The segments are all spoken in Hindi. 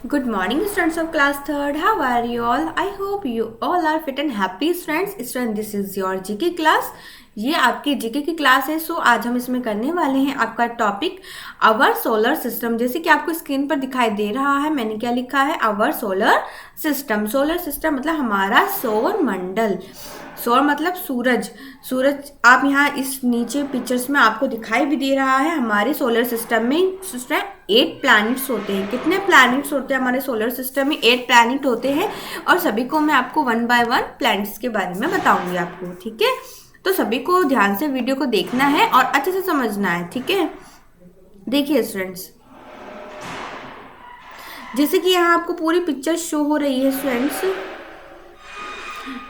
Good morning, students of class third. How are you all? I hope you all are fit and happy, students. Student, this is your GK class. ये आपकी जीके की क्लास है। सो आज हम इसमें करने वाले हैं आपका टॉपिक आवर सोलर सिस्टम। जैसे कि आपको स्क्रीन पर दिखाई दे रहा है, मैंने क्या लिखा है, our solar system. Solar system मतलब हमारा सौर मंडल। सौर मतलब सूरज। सूरज आप यहाँ इस नीचे पिक्चर्स में आपको दिखाई भी दे रहा है। हमारे सोलर सिस्टम में 8 प्लैनेट्स होते हैं। कितने प्लैनेट्स होते हैं हमारे सोलर सिस्टम में? 8 प्लैनेट होते हैं और सभी को मैं आपको 1 बाय 1 प्लैनेट्स के बारे में बताऊंगी आपको, ठीक है। तो सभी को ध्यान से वीडियो को देखना है और अच्छे से समझना है, ठीक है। देखिए स्टूडेंट्स, जैसे कि यहाँ आपको पूरी पिक्चर शो हो रही है स्टूडेंट्स।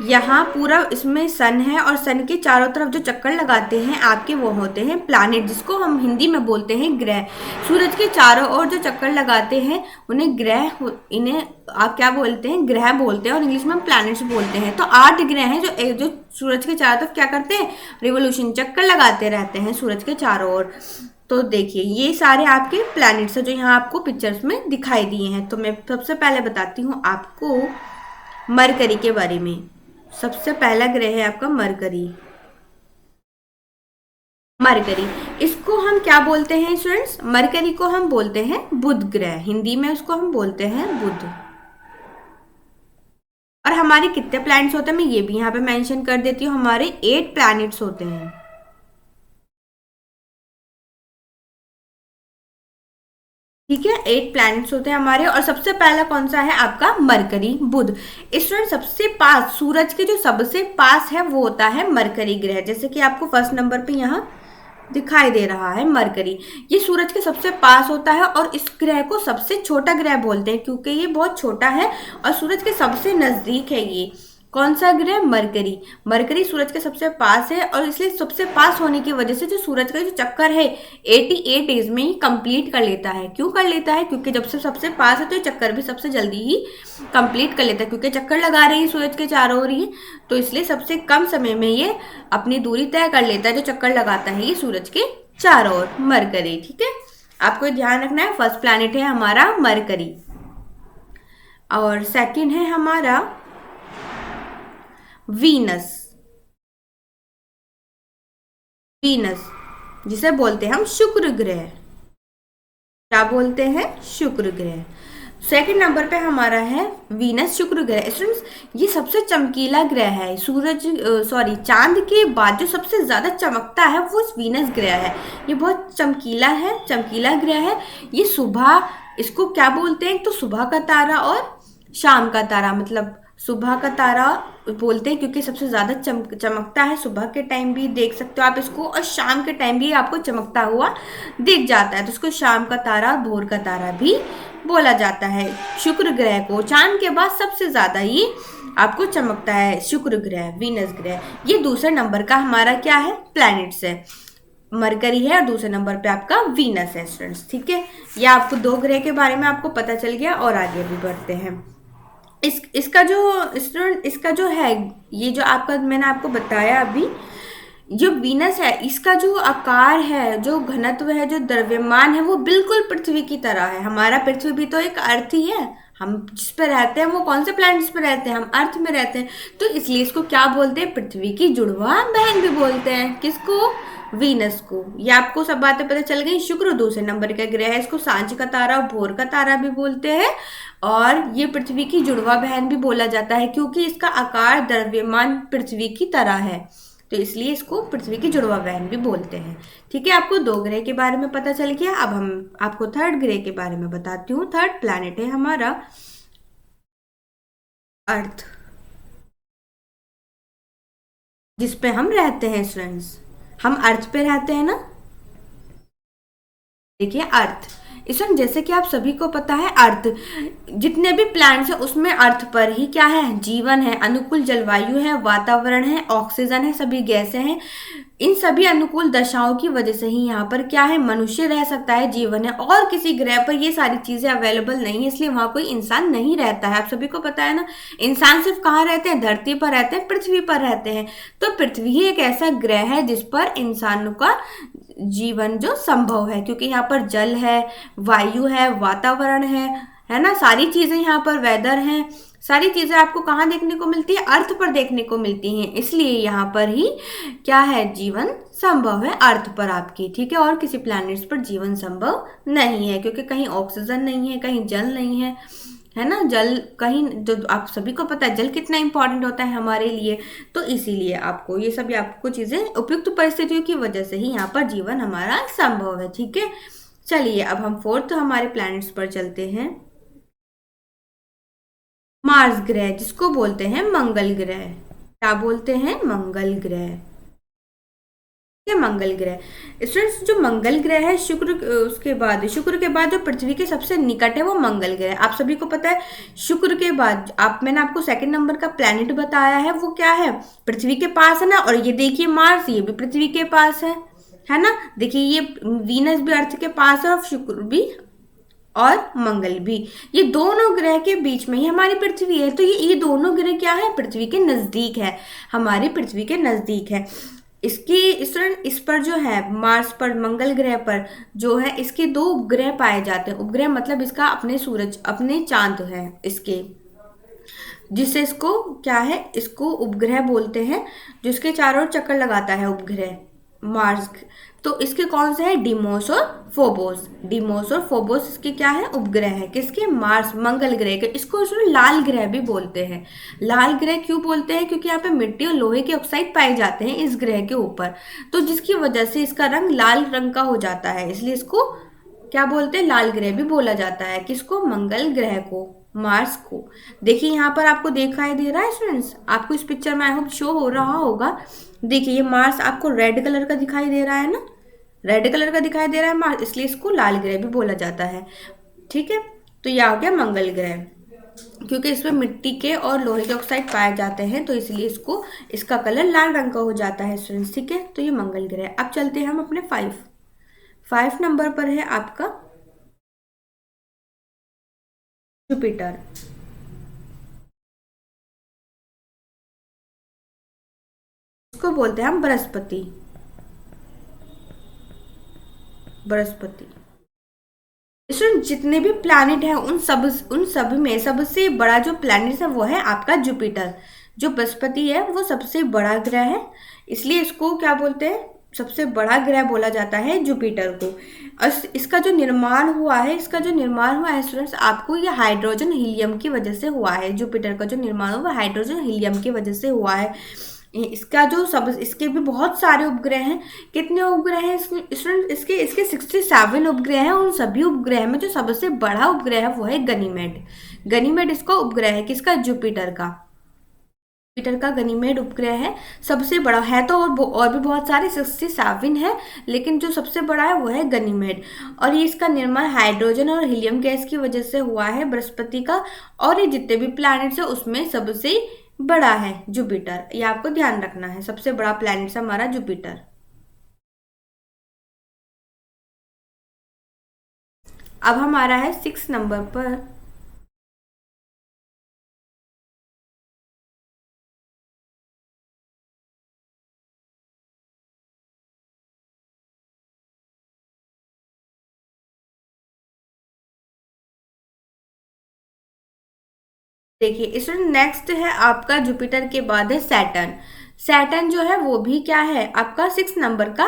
यहाँ पूरा इसमें सन है और सन के चारों तरफ जो चक्कर लगाते हैं आपके वो होते हैं प्लैनेट, जिसको हम हिंदी में बोलते हैं ग्रह। सूरज के चारों ओर जो चक्कर लगाते हैं उन्हें ग्रह, इन्हें आप क्या बोलते हैं, ग्रह बोलते हैं और इंग्लिश में हम प्लैनेट्स बोलते हैं। तो 8 ग्रह हैं जो सूरज के चारों तरफ क्या करते हैं, रिवोल्यूशन, चक्कर लगाते रहते हैं सूरज के चारों ओर। तो देखिए ये सारे आपके प्लैनेट्स हैं जो यहाँ आपको पिक्चर्स में दिखाई दिए हैं। तो मैं सबसे पहले बताती हूँ आपको मरकरी के बारे में। सबसे पहला ग्रह है आपका मरकरी। मरकरी, इसको हम क्या बोलते हैं स्टूडेंट्स? मरकरी को हम बोलते हैं बुध ग्रह। हिंदी में उसको हम बोलते हैं बुध। और हमारे कितने प्लैनेट्स होते हैं मैं ये भी यहाँ पे मेंशन कर देती हूँ। हमारे 8 प्लैनेट्स होते हैं, ठीक है। 8 प्लैनेट्स होते हैं हमारे। और सबसे पहला कौन सा है आपका? मरकरी, बुध। स्टूडेंट सबसे पास, सूरज के जो सबसे पास है वो होता है मरकरी ग्रह। जैसे कि आपको फर्स्ट नंबर पे यहाँ दिखाई दे रहा है मरकरी। ये सूरज के सबसे पास होता है और इस ग्रह को सबसे छोटा ग्रह बोलते हैं क्योंकि ये बहुत छोटा है और सूरज के सबसे नजदीक है। ये कौन सा ग्रह? मरकरी। मरकरी सूरज के सबसे पास है और इसलिए सबसे पास होने की वजह से जो सूरज का जो चक्कर है 88 डेज में ही कंप्लीट कर लेता है। क्यों कर लेता है? क्योंकि जब से सबसे पास है तो ये चक्कर भी सबसे जल्दी ही कंप्लीट कर लेता है, क्योंकि चक्कर लगा रही है सूरज के चारों ओर ही। तो इसलिए सबसे कम समय में ये अपनी दूरी तय कर लेता है जो चक्कर लगाता है ये सूरज के चारों ओर, मरकरी, ठीक है। आपको ध्यान रखना है, फर्स्ट प्लैनेट है हमारा मरकरी और सेकंड है हमारा वीनस। वीनस जिसे बोलते हैं हम शुक्र ग्रह। क्या बोलते हैं? शुक्र ग्रह। सेकंड नंबर पे हमारा है वीनस, शुक्र ग्रह। स्टूडेंट्स ये सबसे चमकीला ग्रह है। चांद के बाद जो सबसे ज्यादा चमकता है वो वीनस ग्रह है। ये बहुत चमकीला है, चमकीला ग्रह है। ये सुबह, इसको क्या बोलते हैं, तो सुबह का तारा और शाम का तारा, मतलब सुबह का तारा बोलते हैं क्योंकि सबसे ज्यादा चमकता है। सुबह के टाइम भी देख सकते हो आप इसको और शाम के टाइम भी आपको चमकता हुआ दिख जाता है, तो इसको शाम का तारा, भोर का तारा भी बोला जाता है। शुक्र ग्रह को चांद के बाद सबसे ज्यादा ये आपको चमकता है, शुक्र ग्रह, वीनस ग्रह। ये दूसरे नंबर का हमारा क्या है? प्लैनेट्स है। मरकरी है और दूसरे नंबर पे आपका वीनस है स्टूडेंट्स, ठीक है। ये आपको 2 ग्रह के बारे में आपको पता चल गया और आगे भी बढ़ते हैं। इसका जो स्टूडेंट, इसका जो है, ये जो आपका मैंने आपको बताया अभी, जो वीनस है इसका जो आकार है, जो घनत्व है, जो द्रव्यमान है वो बिल्कुल पृथ्वी की तरह है। हमारा पृथ्वी भी तो एक अर्थ ही है। हम जिस पे रहते हैं वो कौन से प्लैनेट्स पे रहते हैं? हम अर्थ में रहते हैं। तो इसलिए इसको क्या बोलते हैं? पृथ्वी की जुड़वा बहन भी बोलते हैं। किसको? वीनस को। ये आपको सब बातें पता चल गई। शुक्र दूसरे नंबर का ग्रह है, इसको सांझ का तारा और भोर का तारा भी बोलते हैं और ये पृथ्वी की जुड़वा बहन भी बोला जाता है क्योंकि इसका आकार, द्रव्यमान पृथ्वी की तरह है, तो इसलिए इसको पृथ्वी की जुड़वा बहन भी बोलते हैं, ठीक है। आपको 2 ग्रह के बारे में पता चल गया। अब हम आपको थर्ड ग्रह के बारे में बताती हूँ। थर्ड प्लैनेट है हमारा अर्थ, जिसपे हम रहते हैं स्टूडेंट्स। हम अर्थ पे रहते हैं ना। देखिए अर्थ, इसमें जैसे कि आप सभी को पता है, अर्थ, जितने भी प्लैनेट्स है उसमें अर्थ पर ही क्या है? जीवन है, अनुकूल जलवायु है, वातावरण है, ऑक्सीजन है, सभी गैसें हैं। इन सभी अनुकूल दशाओं की वजह से ही यहाँ पर क्या है? मनुष्य रह सकता है, जीवन है। और किसी ग्रह पर ये सारी चीजें अवेलेबल नहीं है, इसलिए वहां कोई इंसान नहीं रहता है। आप सभी को पता है ना, इंसान सिर्फ कहाँ रहते हैं? धरती पर रहते हैं, पृथ्वी पर रहते हैं। तो पृथ्वी ही एक ऐसा ग्रह है जिस पर इंसानों का जीवन जो संभव है, क्योंकि यहाँ पर जल है, वायु है, वातावरण है, है ना। सारी चीजें यहाँ पर वेदर हैं, सारी चीजें आपको कहाँ देखने को मिलती है, अर्थ पर देखने को मिलती हैं। इसलिए यहाँ पर ही क्या है, जीवन संभव है अर्थ पर आपकी, ठीक है। और किसी प्लैनेट्स पर जीवन संभव नहीं है, क्योंकि कहीं ऑक्सीजन नहीं है, कहीं जल नहीं है ना। जल कहीं, जो आप सभी को पता है जल कितना इंपॉर्टेंट होता है हमारे लिए, तो इसीलिए आपको ये सभी आपको चीजें उपयुक्त परिस्थितियों की वजह से ही यहाँ पर जीवन हमारा संभव है, ठीक है। चलिए अब हम फोर्थ हमारे प्लैनेट्स पर चलते हैं। मार्स ग्रह, जिसको बोलते हैं मंगल ग्रह। क्या बोलते हैं, मंगल ग्रह, ये मंगल ग्रह। स्टूडेंट्स जो मंगल ग्रह है, शुक्र शुक्र के बाद जो पृथ्वी के सबसे निकट है वो मंगल ग्रह। आप सभी को पता है शुक्र के बाद मैंने आपको सेकंड नंबर का प्लैनेट बताया है, वो क्या है, पृथ्वी के पास है ना। और ये देखिए मार्स, ये भी पृथ्वी के पास है ना। देखिए ये वीनस भी अर्थ के पास है और शुक्र भी और मंगल भी, ये दोनों ग्रह के बीच में ही हमारी पृथ्वी है। तो ये दोनों ग्रह क्या है, पृथ्वी के नजदीक है, हमारी पृथ्वी के नजदीक है। इस पर जो है मार्स पर, मंगल ग्रह पर जो है, इसके दो उपग्रह पाए जाते हैं। उपग्रह मतलब इसका अपने सूरज, अपने चांद है इसके, जिससे इसको क्या है, इसको उपग्रह बोलते हैं, जो इसके चारों ओर चक्कर लगाता है उपग्रह मार्स। तो इसके कौन से है, डिमोस और फोबोस। डिमोस और फोबोस इसके क्या है, उपग्रह है, किसके, मार्स मंगल ग्रह के। इसको लाल ग्रह भी बोलते हैं। लाल ग्रह क्यों बोलते हैं, क्योंकि यहाँ पे मिट्टी और लोहे के ऑक्साइड पाए जाते हैं इस ग्रह के ऊपर, तो जिसकी वजह से इसका रंग लाल रंग का हो जाता है, इसलिए इसको क्या बोलते हैं, लाल ग्रह भी बोला जाता है। किसको, मंगल ग्रह को, मार्स को। देखिए यहाँ पर आपको दिखाई दे रहा है स्टूडेंट्स, आपको इस पिक्चर में आई होप शो हो रहा होगा। देखिए ये मार्स आपको रेड कलर का दिखाई दे रहा है ना, रेड कलर का दिखाई दे रहा है मार्स, इसलिए इसको लाल ग्रह भी बोला जाता है, ठीक है। तो यह हो गया मंगल ग्रह, क्योंकि इसमें मिट्टी के और लोहे के ऑक्साइड पाए जाते हैं, तो इसलिए इसको, इसका कलर लाल रंग का हो जाता है स्टूडेंट्स, ठीक है। तो ये मंगल ग्रह। अब चलते हैं हम अपने 5 नंबर पर है आपका जुपिटर। इसको बोलते हैं हम बृहस्पति। बृहस्पति स्टूडेंट, जितने भी प्लैनेट हैं उन सभी में सबसे बड़ा जो प्लैनेट है वो है आपका जुपिटर। जो बृहस्पति है वो सबसे बड़ा ग्रह है, इसलिए इसको क्या बोलते हैं, सबसे बड़ा ग्रह बोला जाता है जुपिटर को। और इसका जो निर्माण हुआ है स्टूडेंट्स, आपको ये हाइड्रोजन हीलियम की वजह से हुआ है। जुपिटर का जो निर्माण हुआ हाइड्रोजन हीलियम की वजह से हुआ है। इसका जो सब, इसके भी बहुत सारे उपग्रह हैं। कितने उपग्रह हैं स्टूडेंट, इसके 67 उपग्रह हैं। उन सभी उपग्रह में जो सबसे बड़ा उपग्रह है वो है गनीमेड। गनीमेड इसका उपग्रह है, किसका, जुपिटर का। जुपिटर का गनीमेड उपग्रह है, सबसे बड़ा है। तो और भी बहुत सारे 67 है, लेकिन जो सबसे बड़ा है वो है गनीमेड। और ये इसका निर्माण हाइड्रोजन और हीलियम गैस की वजह से हुआ है बृहस्पति का। और ये जितने भी प्लैनेट्स है उसमें सबसे बड़ा है जुपिटर, ये आपको ध्यान रखना है, सबसे बड़ा प्लैनेट है हमारा जुपिटर। अब हमारा है 6 नंबर पर देखिए स्टूडेंट, नेक्स्ट है आपका जुपिटर के बाद है सैटर्न। सैटर्न जो है वो भी क्या है, आपका 6 नंबर का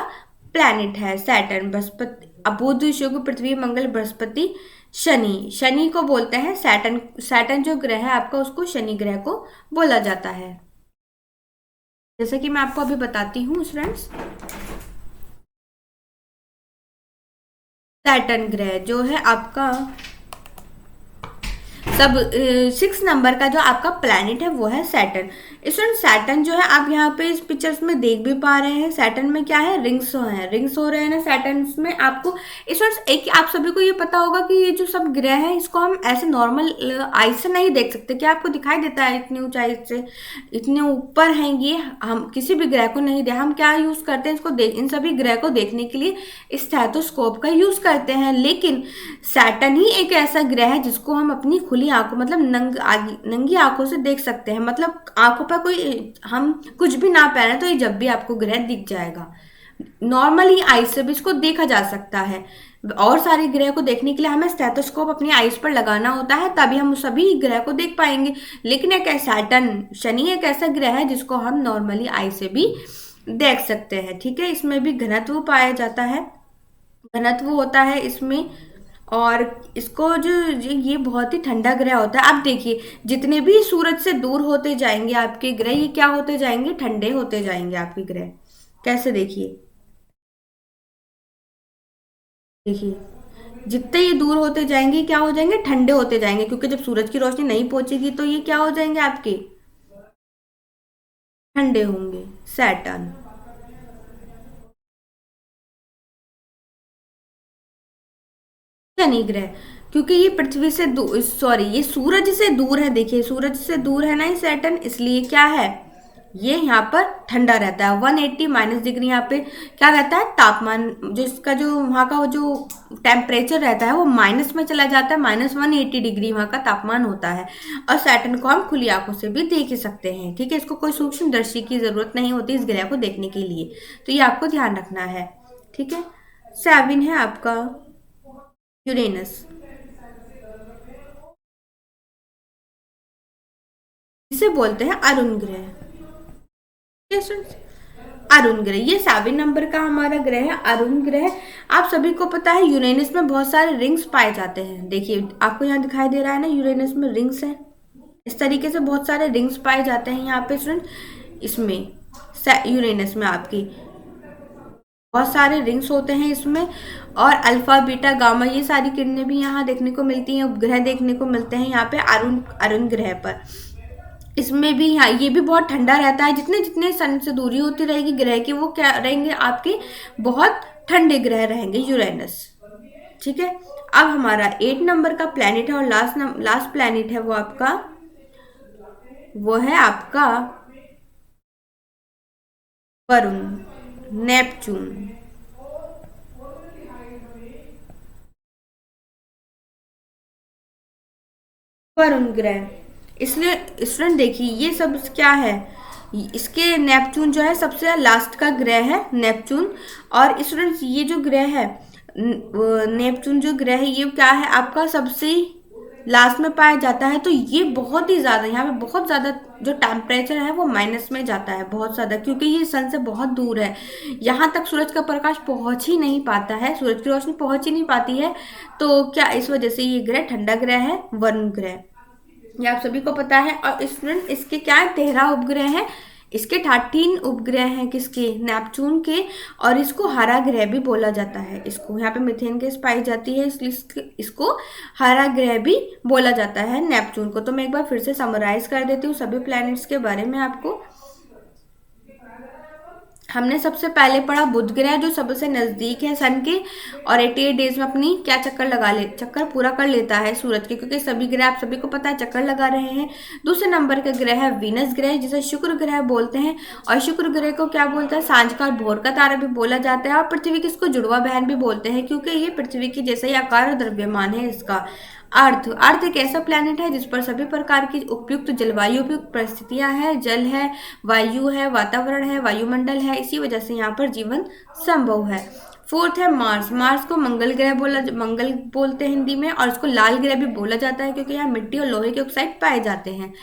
प्लैनेट है सैटर्न। बृहस्पति, बुध, शुक्र, पृथ्वी, मंगल, बृहस्पति, शनि। शनि को बोलते हैं सैटर्न। सैटर्न जो ग्रह है आपका, उसको शनि ग्रह को बोला जाता है। जैसे कि मैं आपको अभी बताती हूँ स्टूडेंट्स, सैटर्न ग्रह जो है आपका 6 नंबर का जो आपका प्लैनेट है वो है सैटर्न। स्टूडेंट, सैटर्न जो है आप यहाँ पे इस पिक्चर्स में देख भी पा रहे हैं, सैटर्न में क्या है, रिंग्स हो रहे हैं ना सैटर्न में आपको। स्टूडेंट्स, एक आप सभी को ये पता होगा कि ये जो सब ग्रह है इसको हम ऐसे नॉर्मल आई से नहीं देख सकते। क्या आपको दिखाई देता है, इतनी ऊंचाई से, इतने ऊपर हैं ये, हम किसी भी ग्रह को नहीं दे, हम क्या यूज करते हैं इसको इन सभी ग्रह को देखने के लिए स्टेथोस्कोप का यूज करते हैं। लेकिन सैटर्न ही एक ऐसा ग्रह है जिसको हम अपनी खुली आंखों, मतलब नंगी आंखों से देख सकते हैं। मतलब आंखों पर कोई, हम कुछ भी ना पहने तो ये जब भी आपको ग्रह दिख जाएगा। नॉर्मली आई से भी इसको देखा जा सकता है। और सारे ग्रह को देखने के लिए हमें स्टेथोस्कोप अपनी आईज पर लगाना होता है, तभी हम उस सभी ग्रह को देख पाएंगे। लेकिन एक सैटर्न, शनि एक ऐसा ग्रह है जिसको हम नॉर्मली आई से भी देख सकते हैं। ठीक है, इसमें भी घनत्व पाया जाता है, घनत्व होता है इसमें। और इसको ये बहुत ही ठंडा ग्रह होता है। आप देखिए, जितने भी सूरज से दूर होते जाएंगे आपके ग्रह, ये क्या होते जाएंगे, ठंडे होते जाएंगे आपके ग्रह। कैसे, देखिए देखिए, जितने ये दूर होते जाएंगे क्या हो जाएंगे, ठंडे होते जाएंगे, क्योंकि जब सूरज की रोशनी नहीं पहुंचेगी तो ये क्या हो जाएंगे आपके, ठंडे होंगे। सैटर्न, शनि ग्रह, क्योंकि ये पृथ्वी से दूर, सॉरी ये सूरज से दूर है, देखिए सूरज से दूर है ना ये सैटर्न, इसलिए क्या है, ये यहाँ पर ठंडा रहता है। 180 माइनस डिग्री यहाँ पे क्या रहता है, तापमान, जो इसका जो वहाँ का जो टेम्परेचर रहता है वो माइनस में चला जाता है, -180 डिग्री वहाँ का तापमान होता है। और सैटर्न को हम खुली आंखों से भी देख ही सकते हैं। ठीक है, इसको कोई सूक्ष्म दर्शी की जरूरत नहीं होती इस ग्रह को देखने के लिए, तो ये आपको ध्यान रखना है। ठीक है, 7 है आपका यूरेनस, इसे बोलते हैं अरुण ग्रह। Yes, friends? अरुण ग्रह, ये 7 नंबर का हमारा ग्रह है, अरुण ग्रह। आप सभी को पता है यूरेनस में बहुत सारे रिंग्स पाए जाते हैं। देखिए आपको यहाँ दिखाई दे रहा है ना, यूरेनस में रिंग्स है, इस तरीके से बहुत सारे रिंग्स पाए जाते हैं यहाँ पे स्टूडेंट। इसमें यूरेनस में आपकी बहुत सारे रिंग्स होते हैं इसमें, और अल्फा बीटा गामा ये सारी किरणें भी यहाँ देखने को मिलती हैं, उपग्रह देखने को मिलते हैं यहाँ पे अरुण अरुण ग्रह पर। इसमें भी यहाँ ये भी बहुत ठंडा रहता है, जितने जितने सन से दूरी होती रहेगी ग्रह की, वो क्या रहेंगे आपके, बहुत ठंडे ग्रह रहेंगे यूरेनस। ठीक है, अब हमारा 8 नंबर का प्लैनेट है और लास्ट प्लैनेट है वो है आपका वरुण, नेपच्यून। वरुण ग्रह, इसलिए स्टूडेंट देखिए ये सब क्या है, इसके नेपच्यून जो है सबसे लास्ट का ग्रह है नेपच्यून। और स्टूडेंट्स ये जो ग्रह है नेपच्यून जो ग्रह है, ये क्या है आपका, सबसे लास्ट में पाया जाता है। तो ये बहुत ही ज़्यादा, यहाँ पे बहुत ज़्यादा जो टेम्परेचर है वो माइनस में जाता है, बहुत ज़्यादा, क्योंकि ये सन से बहुत दूर है, यहाँ तक सूरज का प्रकाश पहुँच ही नहीं पाता है, सूरज की रोशनी पहुँच ही नहीं पाती है। तो क्या इस वजह से ये ग्रह ठंडा ग्रह है, वरुण ग्रह, ये आप सभी को पता है। और स्टूडेंट इसके क्या है, 13 उपग्रह हैं, इसके 13 उपग्रह हैं किसके, नेपच्यून के। और इसको हरा ग्रह भी बोला जाता है, इसको यहाँ पे मीथेन गैस पाई जाती है, इसलिए इसको हरा ग्रह भी बोला जाता है नेपच्यून को। तो मैं एक बार फिर से समराइज कर देती हूँ सभी प्लैनेट्स के बारे में आपको। हमने सबसे पहले पढ़ा बुध ग्रह, जो सबसे नज़दीक है सन के, और 88 डेज में अपनी क्या चक्कर पूरा कर लेता है सूरज के, क्योंकि सभी ग्रह आप सभी को पता है चक्कर लगा रहे हैं। दूसरे नंबर का ग्रह है वीनस ग्रह, जिसे शुक्र ग्रह बोलते हैं। और शुक्र ग्रह को क्या बोलता है, सांझ का और भोर का तारा भी बोला जाता है। और पृथ्वी की इसको जुड़वा बहन भी बोलते हैं, क्योंकि ये पृथ्वी की जैसा ही आकार और द्रव्यमान है इसका। अर्थ एक ऐसा प्लैनेट है जिस पर सभी प्रकार की उपयुक्त जलवायु, उपयुक्त परिस्थितियां हैं, जल है, वायु है, वातावरण है, वायुमंडल है, इसी वजह से यहाँ पर जीवन संभव है। फोर्थ है मार्स को मंगल बोलते हैं हिंदी में, और इसको लाल ग्रह भी बोला जाता है, क्योंकि यहाँ मिट्टी और लोहे के ऑक्साइड पाए जाते हैं।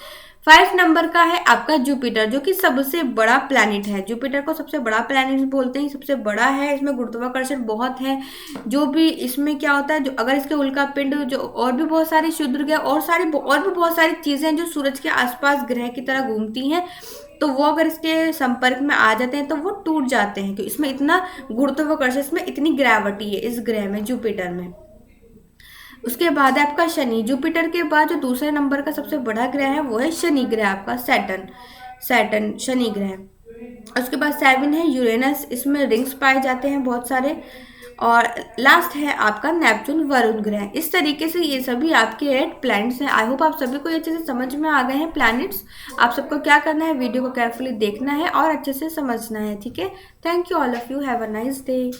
5 नंबर का है आपका जुपिटर, जो कि सबसे बड़ा प्लैनेट है। जुपिटर को सबसे बड़ा प्लैनेट बोलते हैं, सबसे बड़ा है, इसमें गुरुत्वाकर्षण बहुत है। जो भी इसमें क्या होता है, जो अगर इसके उल्का पिंड, जो और भी बहुत सारे क्षुद्र ग्रह और भी बहुत सारी चीजें जो सूरज के आसपास ग्रह की तरह घूमती हैं, तो वो अगर इसके संपर्क में आ जाते हैं तो वो टूट जाते हैं, क्योंकि इसमें इतना गुरुत्वाकर्षण, इसमें इतनी ग्रेविटी है इस ग्रह में, जुपिटर में। उसके बाद है आपका शनि। जुपिटर के बाद जो दूसरे नंबर का सबसे बड़ा ग्रह है वो है शनि ग्रह, आपका सैटर्न शनि ग्रह। उसके बाद 7 है यूरेनस, इसमें रिंग्स पाए जाते हैं बहुत सारे। और लास्ट है आपका नेपच्यून, वरुण ग्रह। इस तरीके से ये सभी आपके 8 प्लैनेट्स हैं। आई होप आप सभी को ये अच्छे से समझ में आ गए हैं प्लैनेट्स। आप सबको क्या करना है, वीडियो को केयरफुली देखना है और अच्छे से समझना है। ठीक है, thank you all of you, have a nice day.